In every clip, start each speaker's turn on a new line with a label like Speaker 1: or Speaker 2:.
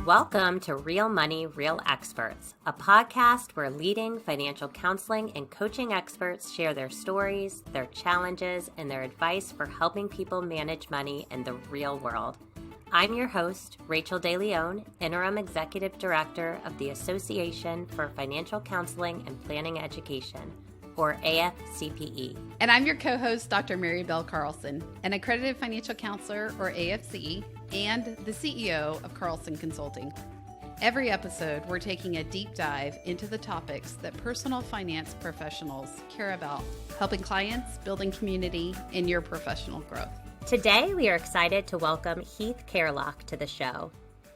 Speaker 1: Welcome to Real Money, Real Experts, a podcast where leading financial counseling and coaching experts share their stories, their challenges, and their advice for helping people manage money in the real world. I'm your host, Rachel DeLeon, Interim Executive Director of the Association for Financial Counseling and Planning Education, or AFCPE.
Speaker 2: And I'm your co-host, Dr. Mary Bell Carlson, an accredited financial counselor, or AFC, and the CEO of Carlson Consulting. Every episode, we're taking a deep dive into the topics that personal finance professionals care about, helping clients, building community, and your professional growth.
Speaker 1: Today, we are excited to welcome Heath Carelock to the show.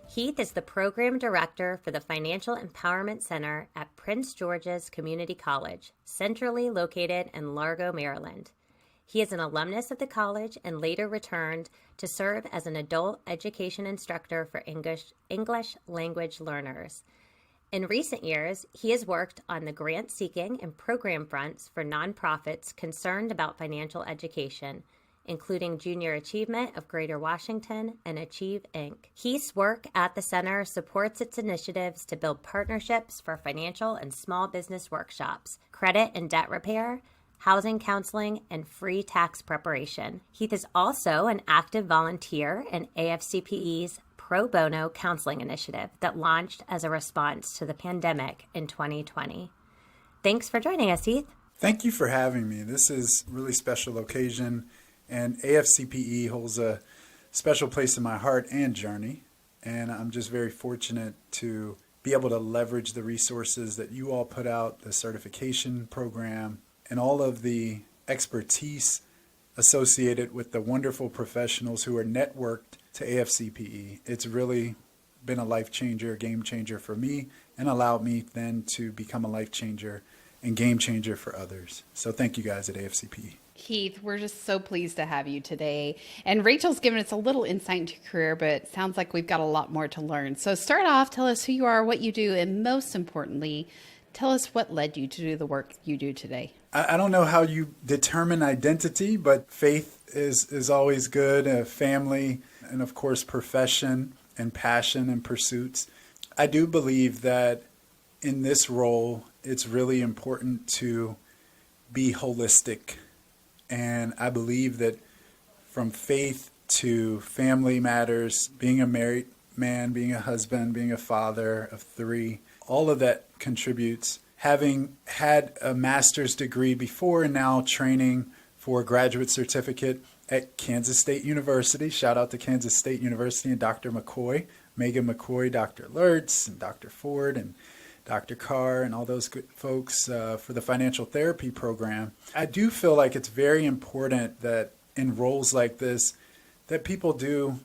Speaker 1: Heath is the Program Director for the Financial Empowerment Center at Prince George's Community College, centrally located in Largo, Maryland. He is an alumnus of the college and later returned to serve as an adult education instructor for English language learners. In recent years, he has worked on the grant-seeking and program fronts for nonprofits concerned about financial education, including Junior Achievement of Greater Washington and Achieve, Inc. Heath's work at the center supports its initiatives to build partnerships for financial and small business workshops, credit and debt repair, housing counseling, and free tax preparation. Heath is also an active volunteer in AFCPE's Pro Bono Counseling Initiative that launched as a response to the pandemic in 2020. Thanks for joining us, Heath.
Speaker 3: Thank you for having me. This is a really special occasion, and AFCPE holds a special place in my heart and journey. And I'm just very fortunate to be able to leverage the resources that you all put out, the certification program, and all of the expertise associated with the wonderful professionals who are networked to AFCPE. It's really been a life changer, a game changer for me, and allowed me then to become a life changer and game changer for others. So thank you guys at AFCPE.
Speaker 2: Heath, we're just so pleased to have you today. And Rachel's given us a little insight into your career, but it sounds like we've got a lot more to learn. So start off, tell us who you are, what you do, and most importantly, tell us what led you to do the work you do today.
Speaker 3: I don't know how you determine identity, but faith is always good, family, and of course profession and passion and pursuits. I do believe that in this role, it's really important to be holistic. And I believe that from faith to family matters, being a married man, being a husband, being a father of 3, all of that contributes. Having had a master's degree before and now training for a graduate certificate at Kansas State University. Shout out to Kansas State University and Dr. McCoy, Megan McCoy, Dr. Lertz, and Dr. Ford, and Dr. Carr, and all those good folks for the financial therapy program. I do feel like it's very important that in roles like this, that people do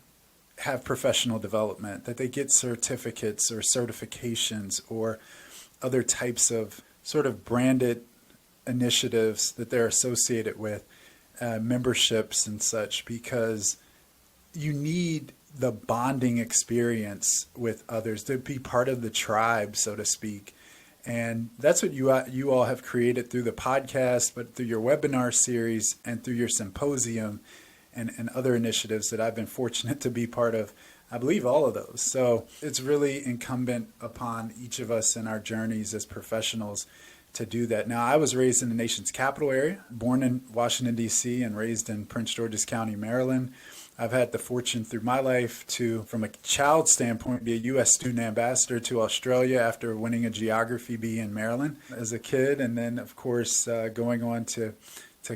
Speaker 3: have professional development, that they get certificates or certifications or other types of sort of branded initiatives that they're associated with, memberships and such, because you need the bonding experience with others to be part of the tribe, so to speak. And that's what you all have created through the podcast, but through your webinar series and through your symposium and other initiatives that I've been fortunate to be part of. I believe all of those. So it's really incumbent upon each of us in our journeys as professionals to do that. Now, I was raised in the nation's capital area, born in Washington, D.C., and raised in Prince George's County, Maryland. I've had the fortune through my life to, from a child standpoint, be a U.S. student ambassador to Australia after winning a geography bee in Maryland as a kid. And then, of course, going on to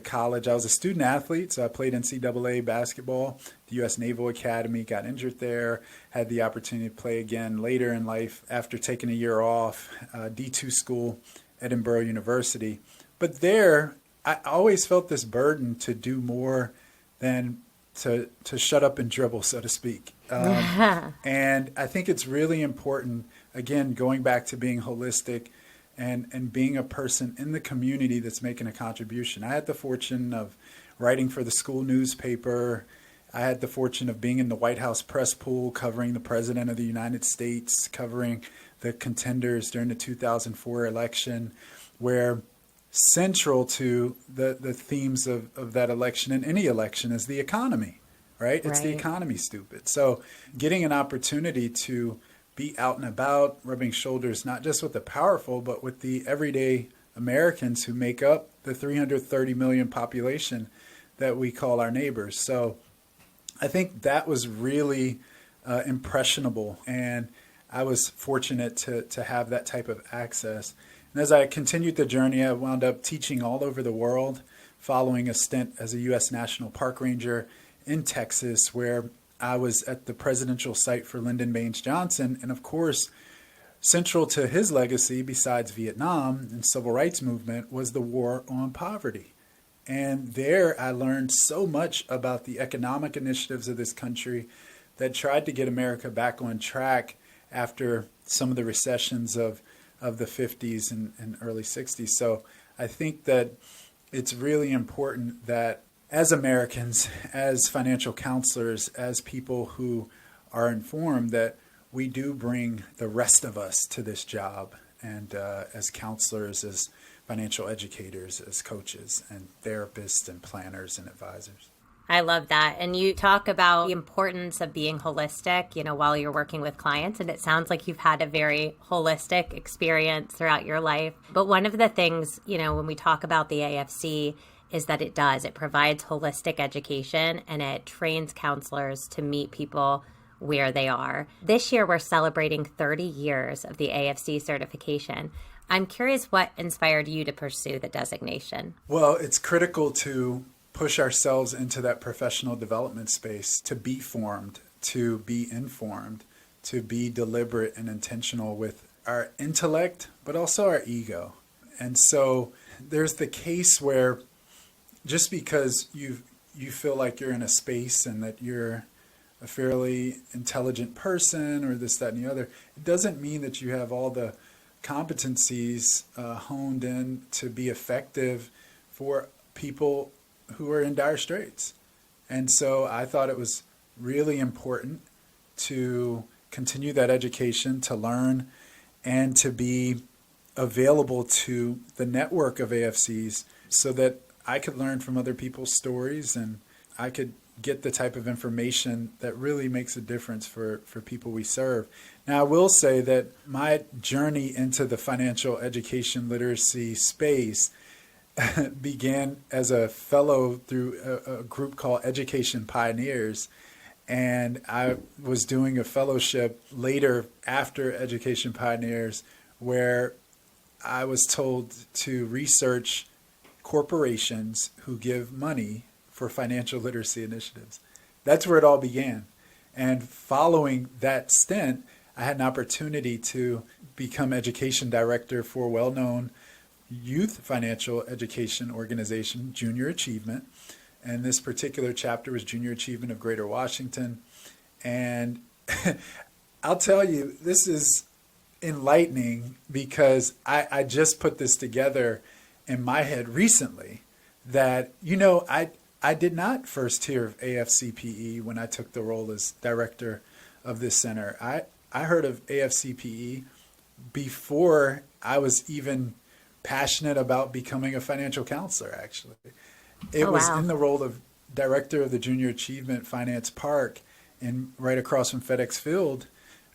Speaker 3: college. I was a student athlete, so I played NCAA basketball, the U.S. Naval Academy, got injured there, had the opportunity to play again later in life after taking a year off, D2 school, Edinburgh University. But there, I always felt this burden to do more than to shut up and dribble, so to speak. And I think it's really important, again, going back to being holistic and being a person in the community that's making a contribution. I had the fortune of writing for the school newspaper. I had the fortune of being in the White House press pool, covering the President of the United States, covering the contenders during the 2004 election, where central to the themes of that election and any election is the economy, right? It's the economy, stupid. So getting an opportunity to be out and about, rubbing shoulders, not just with the powerful, but with the everyday Americans who make up the 330 million population that we call our neighbors. So I think that was really impressionable, and I was fortunate to have that type of access. And as I continued the journey, I wound up teaching all over the world, following a stint as a U.S. National Park Ranger in Texas, where I was at the presidential site for Lyndon Baines Johnson. And of course, central to his legacy, besides Vietnam and civil rights movement, was the war on poverty. And there I learned so much about the economic initiatives of this country that tried to get America back on track after some of the recessions of the 50s and early 60s. So I think that it's really important that as Americans, as financial counselors, as people who are informed, that we do bring the rest of us to this job, and as counselors, as financial educators, as coaches and therapists and planners and advisors.
Speaker 1: I love that. And you talk about the importance of being holistic, while you're working with clients. And it sounds like you've had a very holistic experience throughout your life. But one of the things, when we talk about the AFC is that it provides holistic education, and it trains counselors to meet people where they are. This year, we're celebrating 30 years of the AFC certification. I'm curious what inspired you to pursue the designation.
Speaker 3: Well, it's critical to push ourselves into that professional development space, to be formed, to be informed, to be deliberate and intentional with our intellect, but also our ego. And so there's the case where just because you feel like you're in a space and that you're a fairly intelligent person or this, that, and the other, it doesn't mean that you have all the competencies honed in to be effective for people who are in dire straits. And so I thought it was really important to continue that education, to learn, and to be available to the network of AFCs so that I could learn from other people's stories and I could get the type of information that really makes a difference for people we serve. Now, I will say that my journey into the financial education literacy space began as a fellow through a group called Education Pioneers. And I was doing a fellowship later after Education Pioneers where I was told to research corporations who give money for financial literacy initiatives. That's where it all began. And following that stint, I had an opportunity to become education director for a well-known youth financial education organization, Junior Achievement. And this particular chapter was Junior Achievement of Greater Washington. And I'll tell you, this is enlightening because I just put this together in my head recently that, I did not first hear of AFCPE when I took the role as director of this center. I heard of AFCPE before I was even passionate about becoming a financial counselor, actually. It was in the role of director of the Junior Achievement Finance Park and right across from FedEx Field,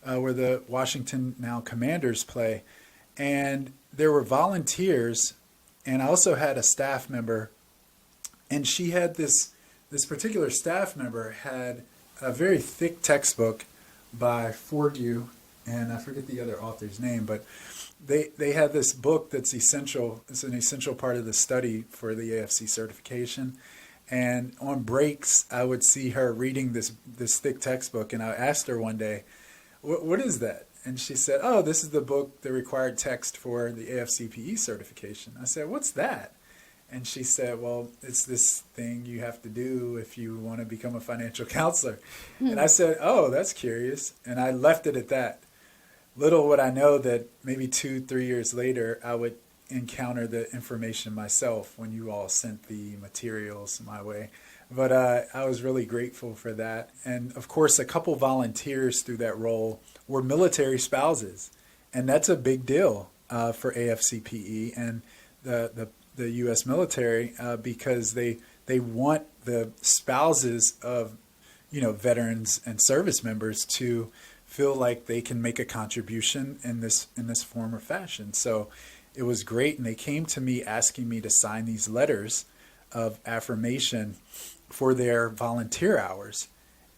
Speaker 3: where the Washington now Commanders play. And there were volunteers, and I also had a staff member. And she had this particular staff member had a very thick textbook by Forgue, and I forget the other author's name, but they had this book that's essential. It's an essential part of the study for the AFC certification. And on breaks, I would see her reading this thick textbook, and I asked her one day, what is that? And she said, oh, this is the book, the required text for the AFCPE certification. I said, what's that? And she said, well, it's this thing you have to do if you want to become a financial counselor. And I said, oh, that's curious. And I left it at that. Little would I know that maybe 2-3 years later, I would encounter the information myself when you all sent the materials my way. But I was really grateful for that. And of course, a couple volunteers through that role were military spouses. And that's a big deal for AFCPE and the U.S. military because they want the spouses of veterans and service members to feel like they can make a contribution in this form or fashion. So it was great, and they came to me asking me to sign these letters of affirmation for their volunteer hours,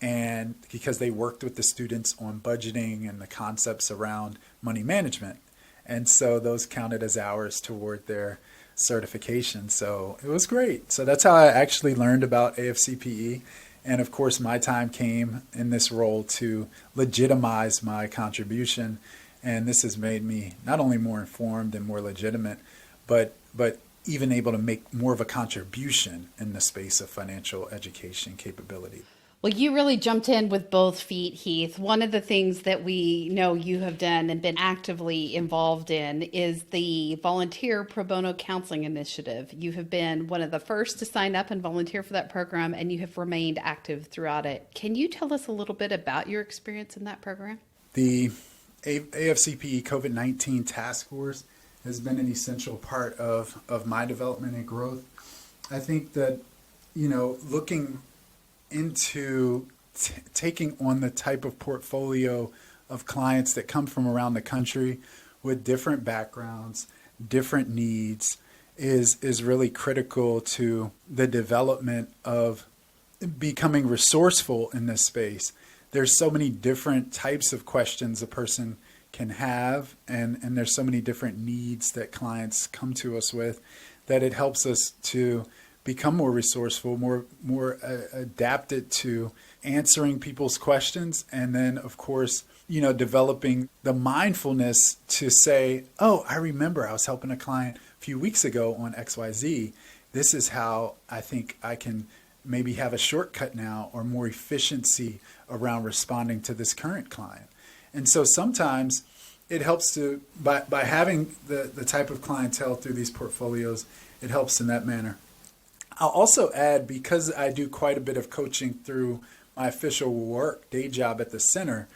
Speaker 3: and because they worked with the students on budgeting and the concepts around money management. And so those counted as hours toward their certification. So it was great. So that's how I actually learned about AFCPE. And of course, my time came in this role to legitimize my contribution. And this has made me not only more informed and more legitimate, but even able to make more of a contribution in the space of financial education capability.
Speaker 2: Well, you really jumped in with both feet, Heath. One of the things that we know you have done and been actively involved in is the Volunteer Pro Bono Counseling Initiative. You have been one of the first to sign up and volunteer for that program, and you have remained active throughout it. Can you tell us a little bit about your experience in that program?
Speaker 3: The AFCPE COVID-19 Task Force has been an essential part of my development and growth. I think that, looking into taking on the type of portfolio of clients that come from around the country with different backgrounds, different needs, is really critical to the development of becoming resourceful in this space. There's so many different types of questions a person can have, and there's so many different needs that clients come to us with, that it helps us to become more resourceful, more adapted to answering people's questions. And then, of course, developing the mindfulness to say, oh, I remember I was helping a client a few weeks ago on XYZ. This is how I think I can maybe have a shortcut now or more efficiency around responding to this current client. And so sometimes it helps to, by having the type of clientele through these portfolios, it helps in that manner. I'll also add, because I do quite a bit of coaching through my official work, day job at the center,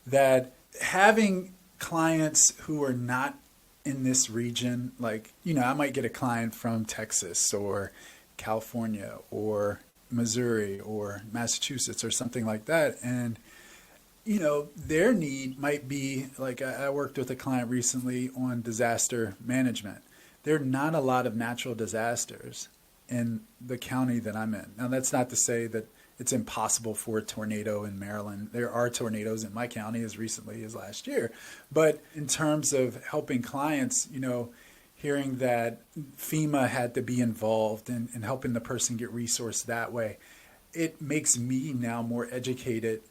Speaker 3: that having clients who are not in this region, like, I might get a client from Texas or California or Missouri or Massachusetts or something like that. And, their need might be, like, I worked with a client recently on disaster management. There are not a lot of natural disasters in the county that I'm in. Now, that's not to say that it's impossible for a tornado in Maryland. There are tornadoes in my county as recently as last year. But in terms of helping clients, hearing that FEMA had to be involved in helping the person get resourced that way, it makes me now more educated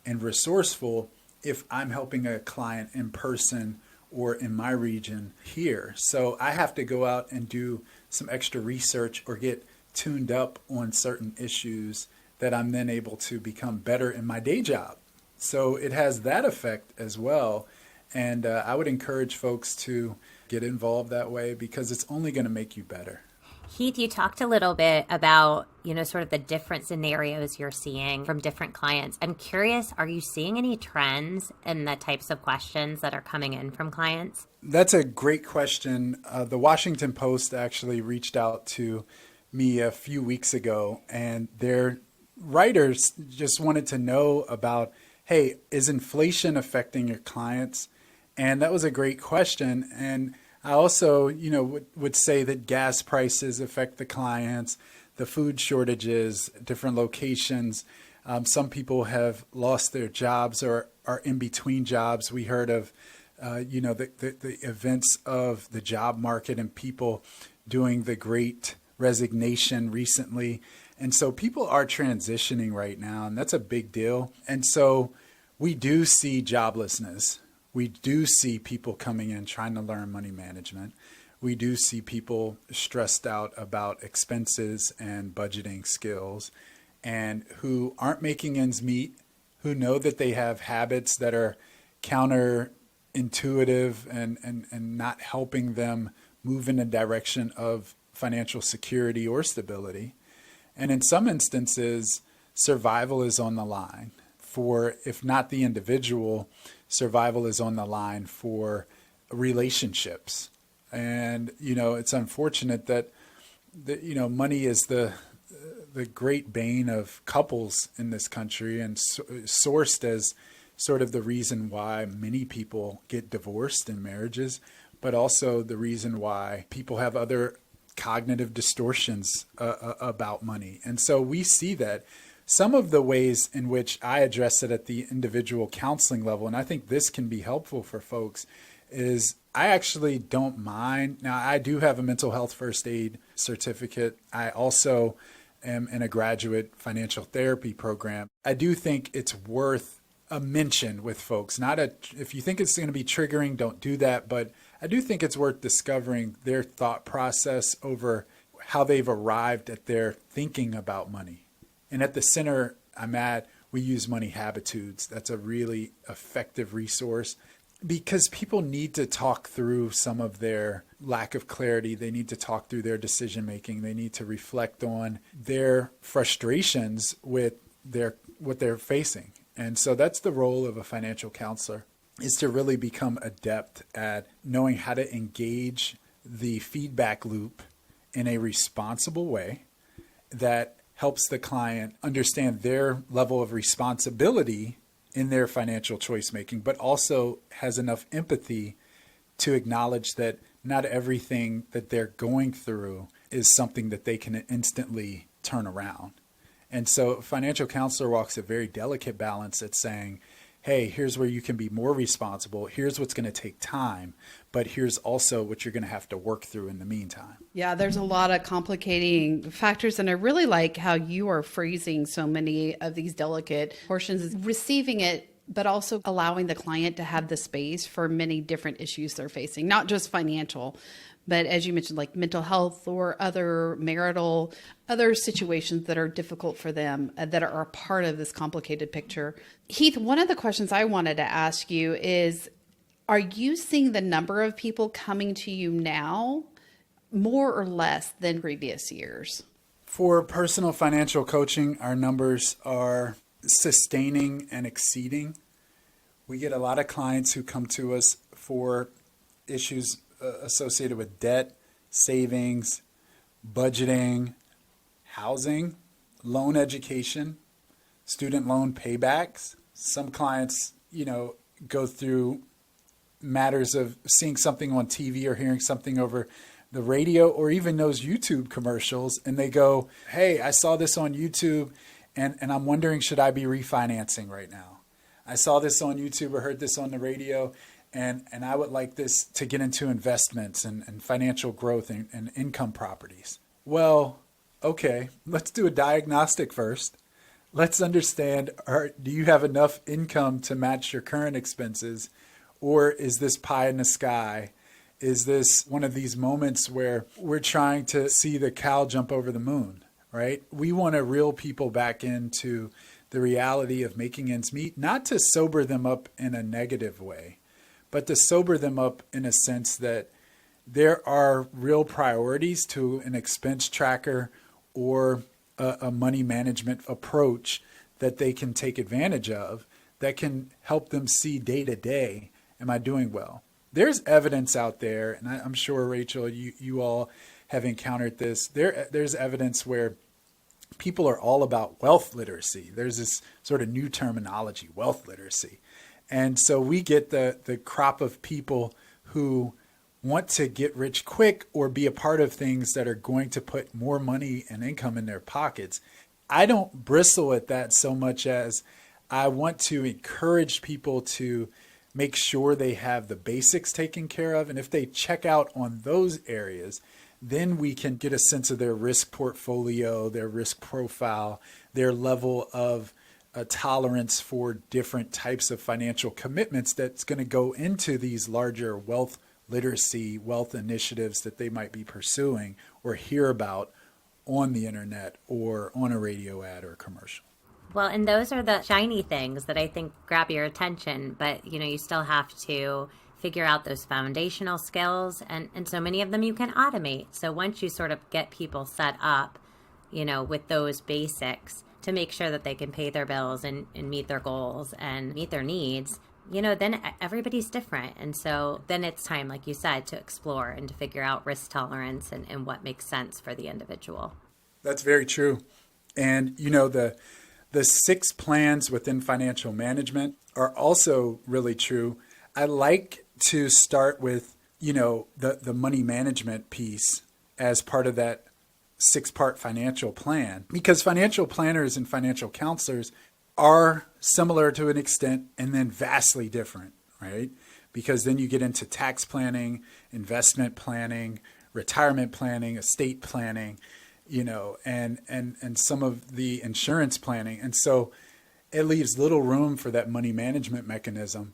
Speaker 3: and resourceful if I'm helping a client in person or in my region here. So I have to go out and do some extra research or get tuned up on certain issues that I'm then able to become better in my day job. So it has that effect as well. And I would encourage folks to get involved that way, because it's only going to make you better.
Speaker 1: Heath, you talked a little bit about, sort of the different scenarios you're seeing from different clients. I'm curious, are you seeing any trends in the types of questions that are coming in from clients?
Speaker 3: That's a great question. The Washington Post actually reached out to me a few weeks ago, and their writers just wanted to know about, hey, is inflation affecting your clients? And that was a great question. And I also, would say that gas prices affect the clients, the food shortages, different locations. Some people have lost their jobs or are in between jobs. We heard of, the events of the job market and people doing the great resignation recently. And so people are transitioning right now, and that's a big deal. And so we do see joblessness. We do see people coming in trying to learn money management. We do see people stressed out about expenses and budgeting skills, and who aren't making ends meet, who know that they have habits that are counterintuitive and not helping them move in a direction of financial security or stability. And in some instances, survival is on the line for, if not the individual, survival is on the line for relationships. And, it's unfortunate that, money is the great bane of couples in this country, and sourced as sort of the reason why many people get divorced in marriages, but also the reason why people have other cognitive distortions about money. And so we see that some of the ways in which I address it at the individual counseling level, and I think this can be helpful for folks, is I actually don't mind. Now, I do have a mental health first aid certificate. I also am in a graduate financial therapy program. I do think it's worth a mention with folks. If you think it's going to be triggering, don't do that. But I do think it's worth discovering their thought process over how they've arrived at their thinking about money. And at the center I'm at, we use Money Habitudes. That's a really effective resource because people need to talk through some of their lack of clarity. They need to talk through their decision making. They need to reflect on their frustrations with what they're facing. And so that's the role of a financial counselor, is to really become adept at knowing how to engage the feedback loop in a responsible way that helps the client understand their level of responsibility in their financial choice making, but also has enough empathy to acknowledge that not everything that they're going through is something that they can instantly turn around. And so a financial counselor walks a very delicate balance at saying, hey, here's where you can be more responsible. Here's what's going to take time, but here's also what you're going to have to work through in the meantime.
Speaker 2: Yeah, there's a lot of complicating factors, and I really like how you are phrasing so many of these delicate portions, receiving it, but also allowing the client to have the space for many different issues they're facing, not just financial, but as you mentioned, like mental health or other marital, other situations that are difficult for them that are a part of this complicated picture. Heath, one of the questions I wanted to ask you is, are you seeing the number of people coming to you now more or less than previous years?
Speaker 3: For personal financial coaching, our numbers are sustaining and exceeding. We get a lot of clients who come to us for issues associated with debt, savings, budgeting, housing, loan education, student loan paybacks. Some clients, go through matters of seeing something on TV or hearing something over the radio or even those YouTube commercials, and they go, hey, I saw this on YouTube and I'm wondering, should I be refinancing right now? I saw this on YouTube or heard this on the radio, and I would like this to get into investments and financial growth and income properties. Well, okay, let's do a diagnostic first. Let's understand, do you have enough income to match your current expenses, or is this pie in the sky? Is this one of these moments where we're trying to see the cow jump over the moon, right? We want to reel people back into the reality of making ends meet, not to sober them up in a negative way, but to sober them up in a sense that there are real priorities to an expense tracker or a money management approach that they can take advantage of that can help them see day to day, am I doing well? There's evidence out there, and I'm sure, Rachel, you all have encountered this. There's evidence where people are all about wealth literacy. There's this sort of new terminology, wealth literacy. And so we get the crop of people who want to get rich quick or be a part of things that are going to put more money and income in their pockets. I don't bristle at that so much as I want to encourage people to make sure they have the basics taken care of. And if they check out on those areas, then we can get a sense of their risk portfolio, their risk profile, their level of tolerance for different types of financial commitments that's going to go into these larger wealth literacy, wealth initiatives that they might be pursuing or hear about on the internet or on a radio ad or commercial.
Speaker 1: Well, and those are the shiny things that I think grab your attention, but you still have to figure out those foundational skills, and so many of them you can automate. So once you sort of get people set up, with those basics to make sure that they can pay their bills and meet their goals and meet their needs, then everybody's different. And so then it's time, like you said, to explore and to figure out risk tolerance and what makes sense for the individual.
Speaker 3: That's very true. And, The 6 plans within financial management are also really true. I like to start with, the money management piece as part of that 6-part financial plan, because financial planners and financial counselors are similar to an extent and then vastly different, right? Because then you get into tax planning, investment planning, retirement planning, estate planning, and some of the insurance planning. And so it leaves little room for that money management mechanism.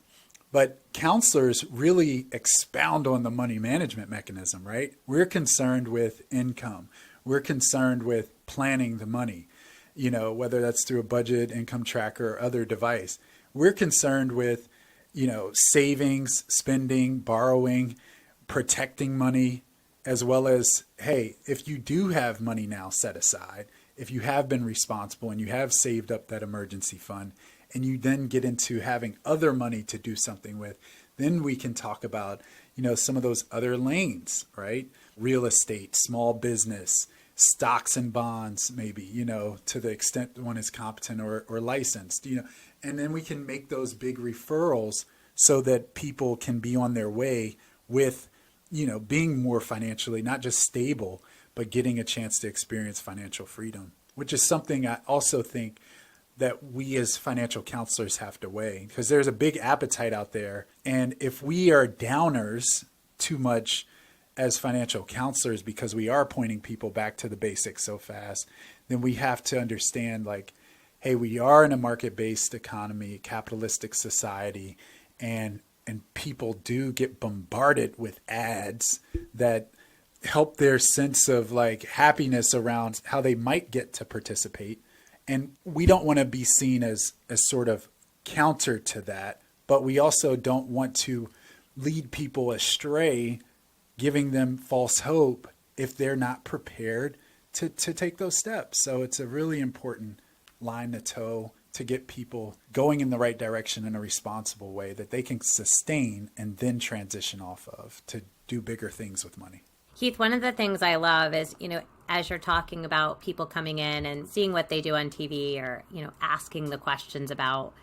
Speaker 3: But counselors really expound on the money management mechanism, right? We're concerned with income. We're concerned with planning the money, whether that's through a budget, income tracker, or other device. We're concerned with, savings, spending, borrowing, protecting money, as well as, hey, if you do have money now set aside, if you have been responsible and you have saved up that emergency fund, and you then get into having other money to do something with, then we can talk about, some of those other lanes, right? Real estate, small business, stocks and bonds, maybe, to the extent one is competent or licensed, and then we can make those big referrals so that people can be on their way with, being more financially, not just stable, but getting a chance to experience financial freedom, which is something I also think that we as financial counselors have to weigh, because there's a big appetite out there. And if we are downers too much as financial counselors because we are pointing people back to the basics so fast, then we have to understand, hey, we are in a market-based economy, capitalistic society, and people do get bombarded with ads that help their sense of happiness around how they might get to participate. And we don't want to be seen as sort of counter to that, but we also don't want to lead people astray, giving them false hope if they're not prepared to take those steps. So it's a really important line to toe to get people going in the right direction in a responsible way that they can sustain and then transition off of to do bigger things with money.
Speaker 1: Heath, one of the things I love is, as you're talking about people coming in and seeing what they do on TV or, asking the questions about,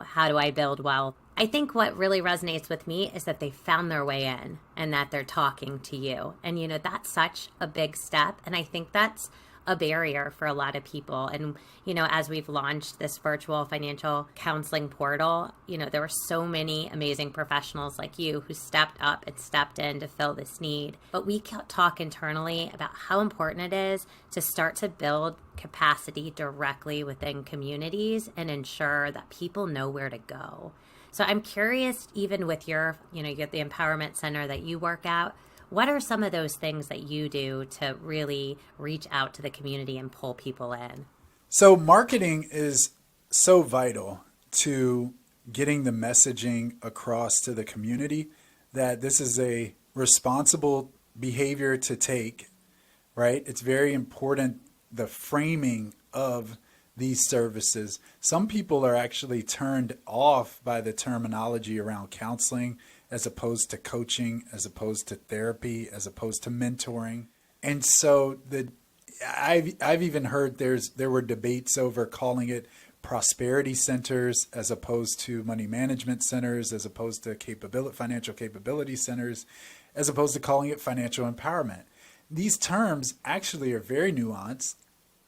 Speaker 1: how do I build wealth? I think what really resonates with me is that they found their way in and that they're talking to you. And, that's such a big step. And I think that's a barrier for a lot of people. And, as we've launched this virtual financial counseling portal, there were so many amazing professionals like you who stepped up and stepped in to fill this need. But we talk internally about how important it is to start to build capacity directly within communities and ensure that people know where to go. So I'm curious, even with your, you get the empowerment center that you work at, what are some of those things that you do to really reach out to the community and pull people in?
Speaker 3: So marketing is so vital to getting the messaging across to the community that this is a responsible behavior to take, right? It's very important, the framing of these services. Some people are actually turned off by the terminology around counseling as opposed to coaching, as opposed to therapy, as opposed to mentoring. And so I've even heard there were debates over calling it prosperity centers as opposed to money management centers, as opposed to financial capability centers, as opposed to calling it financial empowerment. These terms actually are very nuanced.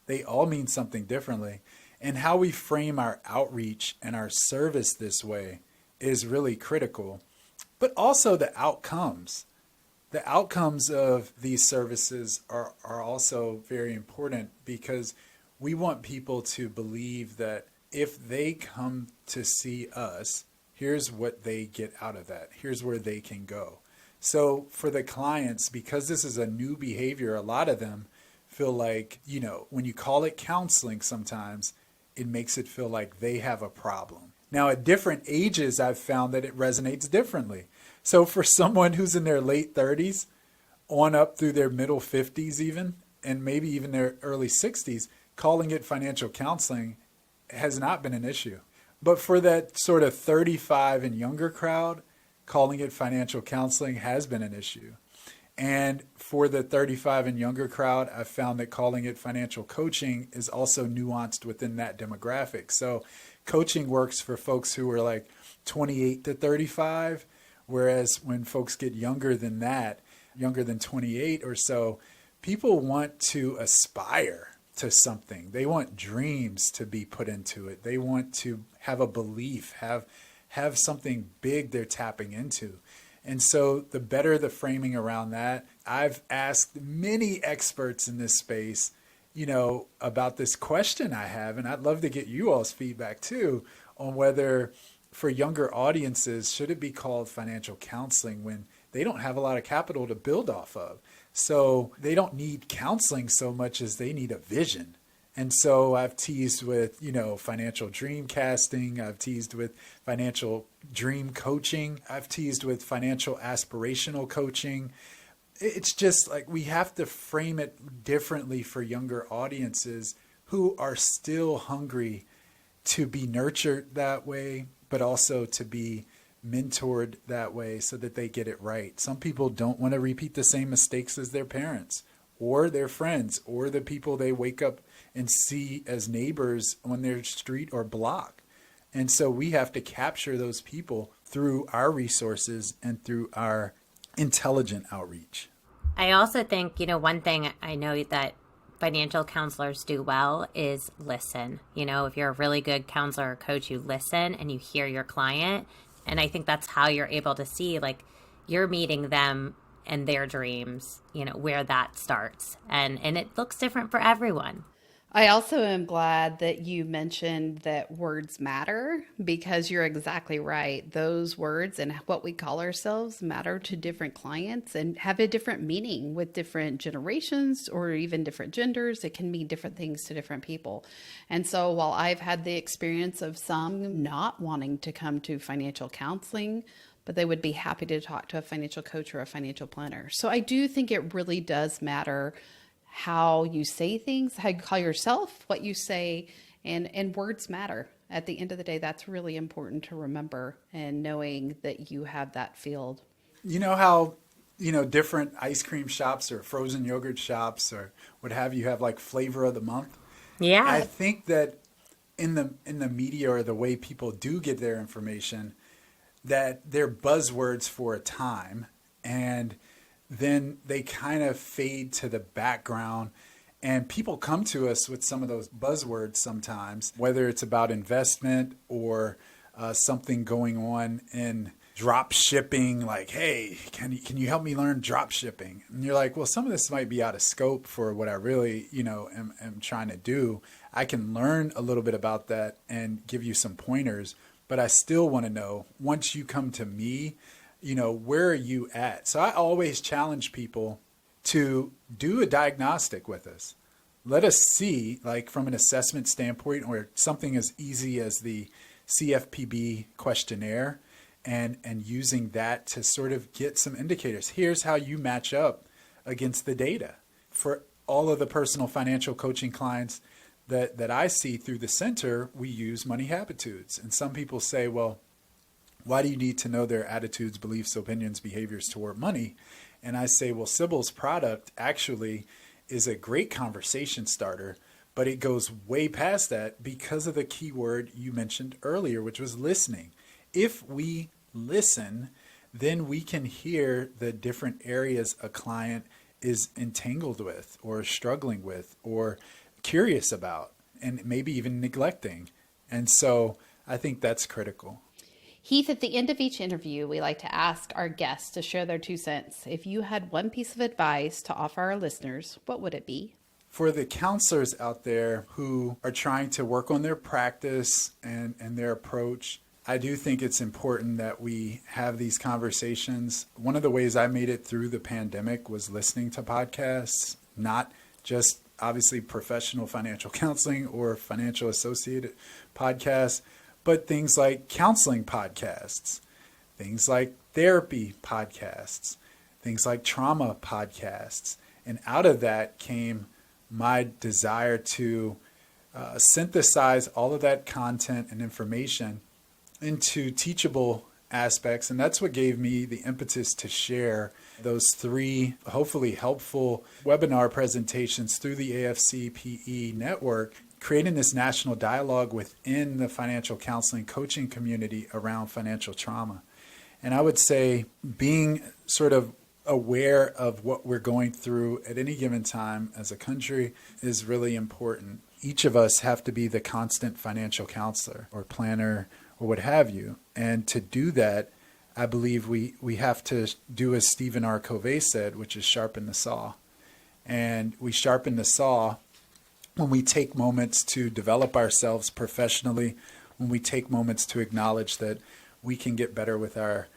Speaker 3: They all mean something differently. And how we frame our outreach and our service this way is really critical. But also the outcomes. The outcomes of these services are also very important, because we want people to believe that if they come to see us, here's what they get out of that. Here's where they can go. So for the clients, because this is a new behavior, a lot of them feel like, when you call it counseling sometimes, it makes it feel like they have a problem. Now, at different ages, I've found that it resonates differently. So for someone who's in their late 30s, on up through their middle 50s even, and maybe even their early 60s, calling it financial counseling has not been an issue. But for that sort of 35 and younger crowd, calling it financial counseling has been an issue. And for the 35 and younger crowd, I found that calling it financial coaching is also nuanced within that demographic. So coaching works for folks who are like 28 to 35, whereas when folks get younger than that, younger than 28 or so, people want to aspire to something. They want dreams to be put into it. They want to have a belief, have something big they're tapping into. And so the better the framing around that, I've asked many experts in this space, about this question I have, and I'd love to get you all's feedback too on whether for younger audiences, should it be called financial counseling when they don't have a lot of capital to build off of? So they don't need counseling so much as they need a vision. And so I've teased with, financial dream casting. I've teased with financial dream coaching. I've teased with financial aspirational coaching. It's just like we have to frame it differently for younger audiences who are still hungry to be nurtured that way, but also to be mentored that way so that they get it right. Some people don't want to repeat the same mistakes as their parents or their friends or the people they wake up and see as neighbors on their street or block. And so we have to capture those people through our resources and through our intelligent outreach.
Speaker 1: I also think, one thing I know that financial counselors do well is listen. If you're a really good counselor or coach, you listen and you hear your client. And I think that's how you're able to see, like, you're meeting them and their dreams, where that starts. And it looks different for everyone.
Speaker 2: I also am glad that you mentioned that words matter, because you're exactly right. Those words and what we call ourselves matter to different clients and have a different meaning with different generations or even different genders. It can mean different things to different people. And so while I've had the experience of some not wanting to come to financial counseling, but they would be happy to talk to a financial coach or a financial planner. So I do think it really does matter how you say things, how you call yourself, what you say, and words matter. At the end of the day, that's really important to remember, and knowing that you have that field.
Speaker 3: You know how, different ice cream shops or frozen yogurt shops or what have you have like flavor of the month?
Speaker 1: Yeah.
Speaker 3: I think that in the media or the way people do get their information, that they're buzzwords for a time, and then they kind of fade to the background. And people come to us with some of those buzzwords sometimes, whether it's about investment or something going on in drop shipping, like, hey, can you help me learn drop shipping? And you're like, well, some of this might be out of scope for what I really, am trying to do. I can learn a little bit about that and give you some pointers, but I still want to know, once you come to me, where are you at? So I always challenge people to do a diagnostic with us. Let us see, like from an assessment standpoint, or something as easy as the CFPB questionnaire, and using that to sort of get some indicators. Here's how you match up against the data. For all of the personal financial coaching clients that I see through the center, we use money habitudes. And some people say, well, why do you need to know their attitudes, beliefs, opinions, behaviors toward money? And I say, well, Sybil's product actually is a great conversation starter, but it goes way past that because of the key word you mentioned earlier, which was listening. If we listen, then we can hear the different areas a client is entangled with or struggling with or curious about and maybe even neglecting. And so I think that's critical.
Speaker 2: Heath, at the end of each interview, we like to ask our guests to share their 2 cents. If you had one piece of advice to offer our listeners, what would it be?
Speaker 3: For the counselors out there who are trying to work on their practice and their approach, I do think it's important that we have these conversations. One of the ways I made it through the pandemic was listening to podcasts, not just obviously professional financial counseling or financial associated podcasts, but things like counseling podcasts, things like therapy podcasts, things like trauma podcasts. And out of that came my desire to synthesize all of that content and information into teachable aspects. And that's what gave me the impetus to share those 3 hopefully helpful webinar presentations through the AFC PE network, creating this national dialogue within the financial counseling coaching community around financial trauma. And I would say being sort of aware of what we're going through at any given time as a country is really important. Each of us have to be the constant financial counselor or planner or what have you. And to do that, I believe we have to do as Stephen R. Covey said, which is sharpen the saw. And we sharpen the saw when we take moments to develop ourselves professionally, when we take moments to acknowledge that we can get better with our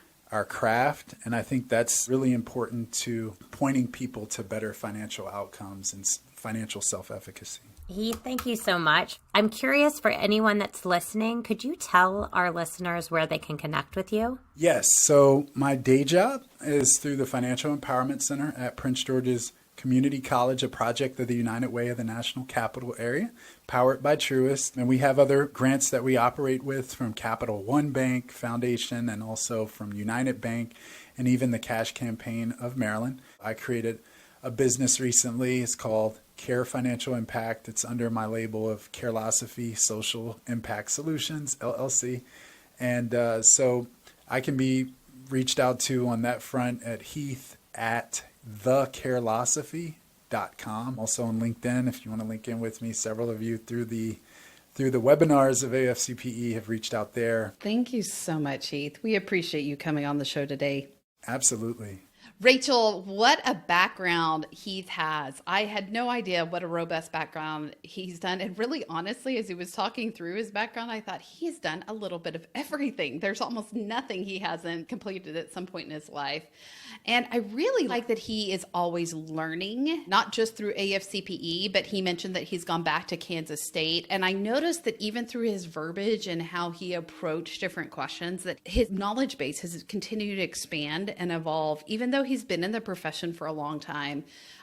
Speaker 3: craft. And I think that's really important to pointing people to better financial outcomes and financial self-efficacy.
Speaker 1: Heath, thank you so much. I'm curious, for anyone that's listening, could you tell our listeners where they can connect with you?
Speaker 3: Yes. So my day job is through the Financial Empowerment Center at Prince George's Community College, a project of the United Way of the National Capital Area, powered by Truist. And we have other grants that we operate with from Capital One Bank Foundation and also from United Bank and even the Cash Campaign of Maryland. I created a business recently. It's called Care Financial Impact. It's under my label of Carelock Social Impact Solutions, LLC. And so I can be reached out to on that front at heath@thecarelock.com. Also on LinkedIn, if you want to link in with me. Several of you through the webinars of AFCPE have reached out there.
Speaker 2: Thank you so much, Heath. We appreciate you coming on the show today.
Speaker 3: Absolutely.
Speaker 2: Rachel, what a background Heath has. I had no idea what a robust background he's done. And really, honestly, as he was talking through his background, I thought he's done a little bit of everything. There's almost nothing he hasn't completed at some point in his life. And I really like that he is always learning, not just through AFCPE, but he mentioned that he's gone back to Kansas State. And I noticed that even through his verbiage and how he approached different questions, that his knowledge base has continued to expand and evolve, even though he's been in the profession for a long time.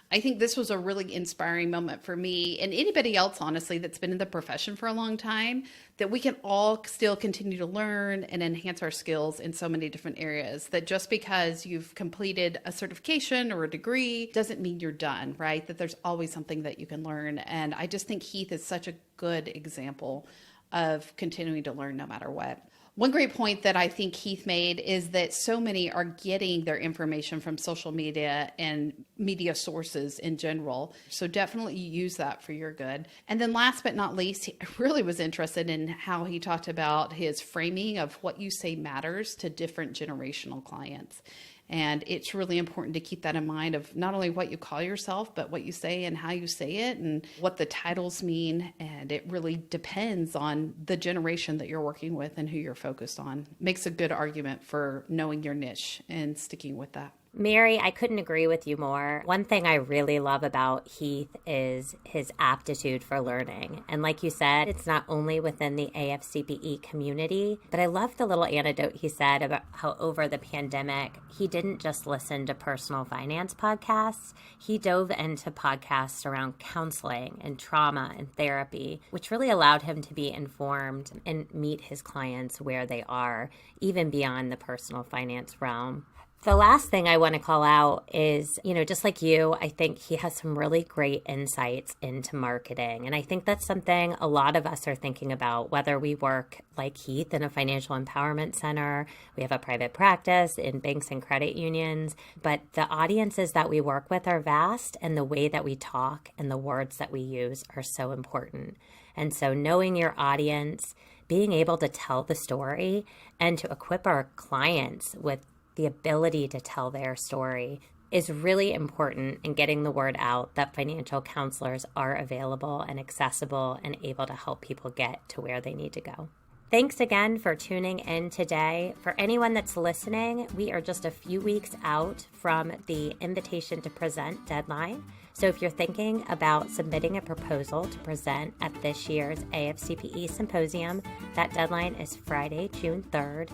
Speaker 2: I think this was a really inspiring moment for me and anybody else, honestly, that's been in the profession for a long time, that we can all still continue to learn and enhance our skills in so many different areas, that just because you've completed a certification or a degree doesn't mean you're done, right? That there's always something that you can learn. And I just think Heath is such a good example of continuing to learn no matter what. One great point that I think Heath made is that so many are getting their information from social media and media sources in general. So definitely use that for your good. And then last but not least, I really was interested in how he talked about his framing of what you say matters to different generational clients. And it's really important to keep that in mind of not only what you call yourself, but what you say and how you say it and what the titles mean. And it really depends on the generation that you're working with and who you're focused on. Makes a good argument for knowing your niche and sticking with that.
Speaker 1: Mary, I couldn't agree with you more. One thing I really love about Heath is his aptitude for learning. And like you said, it's not only within the AFCPE community, but I love the little anecdote he said about how over the pandemic, he didn't just listen to personal finance podcasts. He dove into podcasts around counseling and trauma and therapy, which really allowed him to be informed and meet his clients where they are, even beyond the personal finance realm. The last thing I want to call out is, just like you, I think he has some really great insights into marketing. And I think that's something a lot of us are thinking about, whether we work like Heath in a financial empowerment center, we have a private practice in banks and credit unions, but the audiences that we work with are vast, and the way that we talk and the words that we use are so important. And so knowing your audience, being able to tell the story and to equip our clients with the ability to tell their story is really important in getting the word out that financial counselors are available and accessible and able to help people get to where they need to go. Thanks again for tuning in today. For anyone that's listening, we are just a few weeks out from the invitation to present deadline. So if you're thinking about submitting a proposal to present at this year's AFCPE Symposium, that deadline is Friday, June 3rd.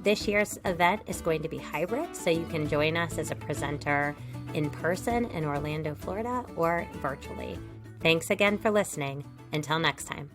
Speaker 1: This year's event is going to be hybrid, so you can join us as a presenter in person in Orlando, Florida, or virtually. Thanks again for listening. Until next time.